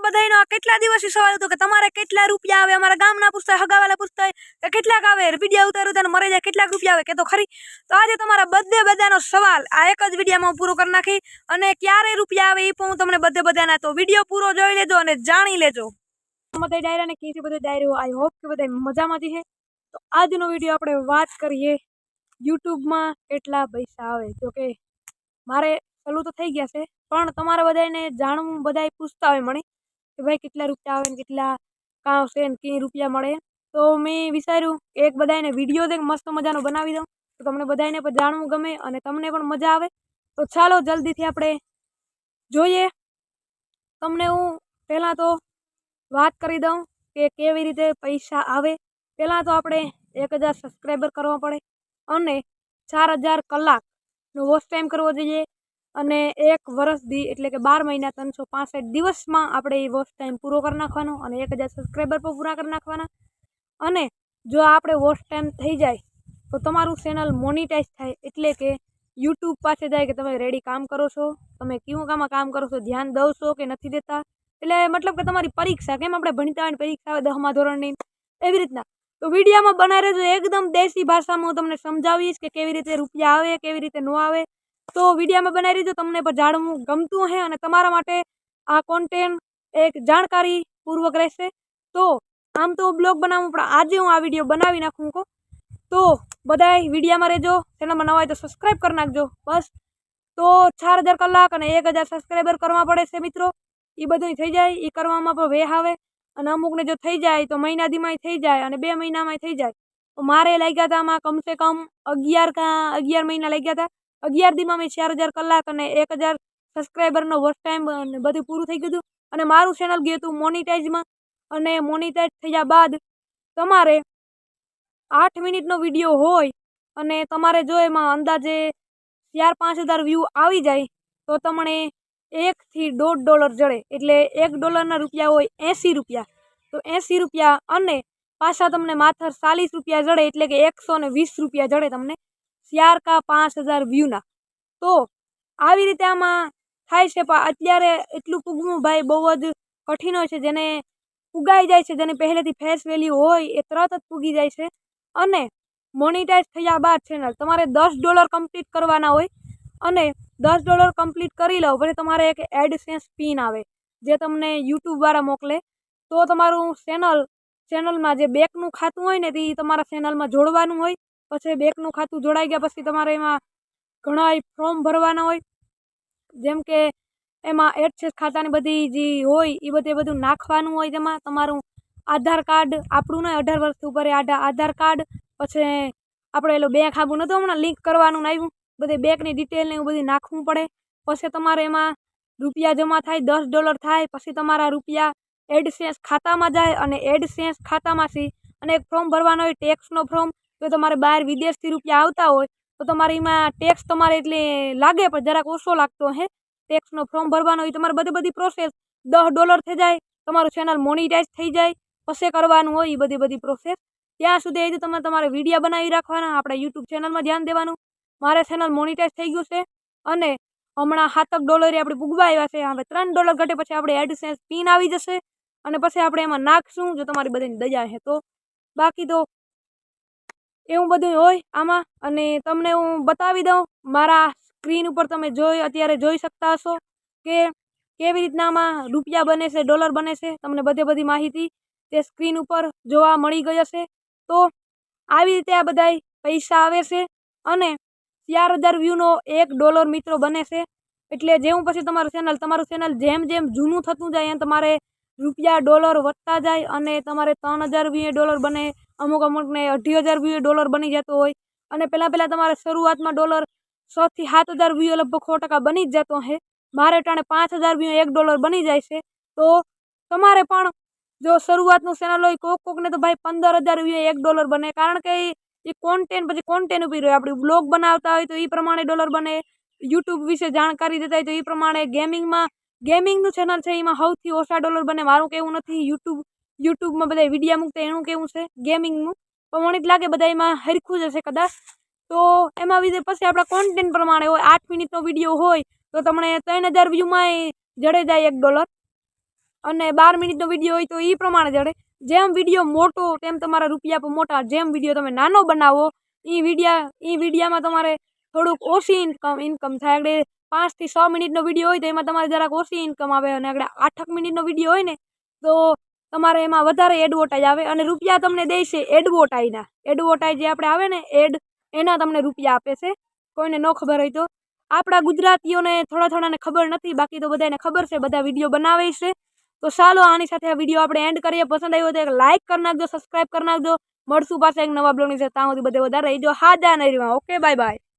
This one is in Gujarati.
બધાયનો આ કેટલા દિવસથી સવાલ હતો કે તમારે કેટલા રૂપિયા આવે, અમારા ગામના પૂછતા, હગાવાલા પૂછતા કે કેટલાક આવે, વિડીયો ઉતારું તને મરી જાય કેટલાક રૂપિયા આવે, કે તો ખરી. તો આજે તમારા બધાનો સવાલ આ એક જ વિડીયોમાં હું પૂરો કરી નાખી, અને ક્યારે રૂપિયા આવે એ પણ હું તમને બધાના, તો વિડીયો પૂરો જોઈ લેજો અને જાણી લેજો. બધા ડાયરાને કીધી, બધા ડાયરો આઈ હોપ કે બધા મજામાં છે. તો આજનો વિડીયો આપણે વાત કરીએ યુટ્યુબમાં કેટલા પૈસા આવે. જો કે મારે ચાલુ તો થઈ ગયા છે, પણ તમારા બધાને જાણવું, બધા પૂછતા હોય મને કે ભાઈ કેટલા રૂપિયા આવે ને કેટલા કાં છે ને કઈ રૂપિયા મળે. તો મેં વિચાર્યું કે એક બધાને વિડીયો દે મસ્ત મજાનો બનાવી દઉં, તો તમને બધાને પણ જાણવું ગમે અને તમને પણ મજા આવે. તો ચાલો જલ્દીથી આપણે જોઈએ. તમને હું પહેલાં તો વાત કરી દઉં કે કેવી રીતે પૈસા આવે. પહેલાં તો આપણે 1000 સબસ્ક્રાઈબર કરવા પડે અને 4000 કલાકનો વોચ ટાઈમ કરવો જોઈએ, અને 1 વર્ષ દી એટલે કે 12 મહિના 365 દિવસમાં આપણે એ વોચ ટાઈમ પૂરો કરી નાખવાનો અને 1000 સબસ્ક્રાઈબર પણ પૂરા કરી નાખવાના. અને જો આપણે વોચ ટાઈમ થઈ જાય તો તમારું ચેનલ મોનિટાઈઝ થાય, એટલે કે યુટ્યુબ પાસે જાય કે તમે રેડી કામ કરો છો, તમે કેવું કામ કરો છો, ધ્યાન દો છો કે નથી દેતા. એટલે મતલબ કે તમારી પરીક્ષા, કેમ આપણે ભણતા હોય પરીક્ષા આવે 10મા ધોરણની, એવી રીતના. તો વિડીયોમાં બનાવી રહેજો, એકદમ દેશી ભાષામાં હું તમને સમજાવીશ કે કેવી રીતે રૂપિયા આવે, કેવી રીતે ન આવે. તો વિડીયોમાં બનાવી રહેજો, તમને પણ જાણવું ગમતું હે અને તમારા માટે આ કોન્ટેન્ટ એક જાણકારી પૂર્વક રહેશે. તો આમ તો બ્લોગ બનાવું, પણ આજે હું આ વિડીયો બનાવી નાખું કહું. તો બધાય વિડીયોમાં રહેજો, ચેનલમાં નવા હોય તો સબસ્ક્રાઈબ કરી નાખજો. બસ તો 4000 કલાક અને 1000 સબસ્ક્રાઈબર કરવા પડે છે મિત્રો. એ બધું થઈ જાય, એ કરવામાં પણ વેહ આવે, અને અમુકને જો થઈ જાય તો મહિના દીમાં થઈ જાય અને 2 મહિનામાં થઈ જાય. તો મારે લાગ્યા હતા આમાં કમસે કમ 11 મહિના લાગ્યા હતા. 11 દીમાં મેં 4000 કલાક અને 1000 સબસ્ક્રાઈબરનો વોચ ટાઈમ અને બધું પૂરું થઈ ગયું. અને મારું ચેનલ ગયું હતું મોનિટાઈઝમાં, અને મોનિટાઈઝ થયા બાદ તમારે 8 મિનિટનો વિડીયો હોય અને તમારે જો એમાં અંદાજે 4000-5000 વ્યૂ આવી જાય તો તમને $1 થી $1.5 જડે. એટલે $1 રૂપિયા હોય 80 રૂપિયા, તો 80 રૂપિયા અને પાછા તમને માથર 40 રૂપિયા જડે, એટલે કે 120 રૂપિયા જડે તમને 4 કા 5000 વ્યૂના. તો આવી રીતે આમાં થાય છે. પણ અત્યારે એટલું પૂગવું ભાઈ બહુ જ કઠિન હોય છે. જેને પુગાઈ જાય છે, જેને પહેલેથી ફેસ વેલ્યુ હોય એ તરત જ પૂગી જાય છે. અને મોનિટાઈઝ થયા બાદ ચેનલ તમારે $10 કમ્પ્લીટ કરવાના હોય, અને $10 કમ્પ્લીટ કરી લો પછી તમારે એક એડસેન્સ પિન આવે જે તમને યુટ્યુબવાળા મોકલે. તો તમારું ચેનલમાં જે બેકનું ખાતું હોય ને તે તમારા ચેનલમાં જોડવાનું હોય. પછી બેકનું ખાતું જોડાઈ ગયા પછી તમારે એમાં ઘણા ફોર્મ ભરવાના હોય, જેમ કે એમાં એડસેન્સ ખાતાની બધી જે હોય એ બધું નાખવાનું હોય. તેમાં તમારું આધાર કાર્ડ, આપણું ને 18 વર્ષથી ઉપર આધાર કાર્ડ, પછી આપણે એલો બેંક આબુ નહોતું હમણાં લિંક કરવાનું આવ્યું, બધી બેંકની ડિટેલ ને એવું બધું નાખવું પડે. પછી તમારે એમાં રૂપિયા જમા થાય, $10 થાય, પછી તમારા રૂપિયા એડસેન્સ ખાતામાં જાય, અને એડસેન્સ ખાતામાંથી અને એક ફોર્મ ભરવાનો હોય ટેક્સનો ફોર્મ. તો તમારે બહાર વિદેશથી રૂપિયા આવતા હોય તો તમારે એમાં ટેક્સ તમારે એટલે લાગે પણ જરાક ઓછો લાગતો હે. ટેક્સનો ફોર્મ ભરવાનો હોય, તમારે બધી પ્રોસેસ $10 થઈ જાય, તમારું ચેનલ મોનિટાઈઝ થઈ જાય, પછી કરવાનું હોય એ બધી પ્રોસેસ. ત્યાં સુધી એ તમે તમારે વિડીયો બનાવી રાખવાના, આપણા યુટ્યુબ ચેનલમાં ધ્યાન દેવાનું. મારે ચેનલ મોનિટાઈઝ થઈ ગયું છે, અને હમણાં $7 આપણે પૂગવા આવ્યા છે. હવે $3 ઘટે પછી આપણે એડસેન્સ પિન આવી જશે, અને પછી આપણે એમાં નાખશું જો તમારી બધાની દયા છે તો. બાકી તો એવું બધું હોય આમાં. અને તમને હું બતાવી દઉં, મારા સ્ક્રીન ઉપર તમે અત્યારે જોઈ શકતા હશો કે કેવી રીતના આમાં રૂપિયા બને છે, ડોલર બને છે. તમને બધી માહિતી તે સ્ક્રીન ઉપર જોવા મળી ગઈ હશે. તો આવી રીતે આ બધા પૈસા આવે છે, અને 4000 વ્યૂનો $1 મિત્રો બને છે. એટલે જેવું પછી તમારું ચેનલ જેમ જૂનું થતું જાય એમ તમારે રૂપિયા ડોલર વધતા જાય, અને તમારે 3000 વ્યૂ $1 બને, અમુકને 28000 વ્યૂ $1 બની જતો હોય. અને પહેલાં તમારે શરૂઆતમાં $6 થી 7000 વ્યૂ લગભગ 100% બની જ જતો હે. મારે ટાણે 5000 વ્યૂ $1 બની જાય છે. તો તમારે પણ જો શરૂઆતનું ચેનલ હોય, કોકને તો ભાઈ 15000 વ્યૂ $1 બને, કારણ કે એ કોન્ટેન્ટ ઉપર હોય. આપણે બ્લોગ બનાવતા હોય તો એ પ્રમાણે ડોલર બને, યુટ્યુબ વિશે જાણકારી દેતા હોય તો એ પ્રમાણે, ગેમિંગનું ચેનલ છે એમાં સૌથી ઓછા ડોલર બને. મારું કેવું નથી, યુટ્યુબમાં બધા વિડીયો મૂકતા એનું કેવું છે ગેમિંગનું, પણ મને જ લાગે બધા એમાં હરખું જ હશે કદાચ. તો એમાં પછી આપણા કોન્ટેન્ટ પ્રમાણે હોય. 8 મિનિટનો વિડીયો હોય તો તમને 3000 વ્યૂમાં જડે જાય $1. અને 12 મિનિટનો વિડીયો હોય તો એ પ્રમાણે જડે. જેમ વિડીયો મોટો તેમ તમારા રૂપિયા પણ મોટા. જેમ વિડીયો તમે નાનો બનાવો એ વિડીયામાં તમારે થોડુંક ઓછી ઇન્કમ થાય. એટલે 5 થી 6 મિનિટનો વિડીયો હોય તો એમાં તમારે જરાક ઓછી ઇન્કમ આવે, અને આપણે 8 મિનિટનો વિડીયો હોય ને તો તમારે એમાં વધારે એડવર્ટાઈઝ આવે, અને રૂપિયા તમને દે છે એડવર્ટાઈઝ જે આપણે આવે ને એના તમને રૂપિયા આપે છે. કોઈને ન ખબર હોય તો આપણા ગુજરાતીઓને થોડાને ખબર નથી, બાકી તો બધાને ખબર છે, બધા વિડીયો બનાવે છે. તો ચાલો આની સાથે આ વિડીયો આપણે એન્ડ કરીએ. પસંદ આવ્યો તો એક લાઇક કરી નાખજો, સબસ્ક્રાઈબ કરી નાખજો. મળશું પાછા એક નવા બ્લોગની સાથે. ત્યાં સુધી બધે વધારે રહીજો. હાજા નહીં રહેવા. Okay, bye bye.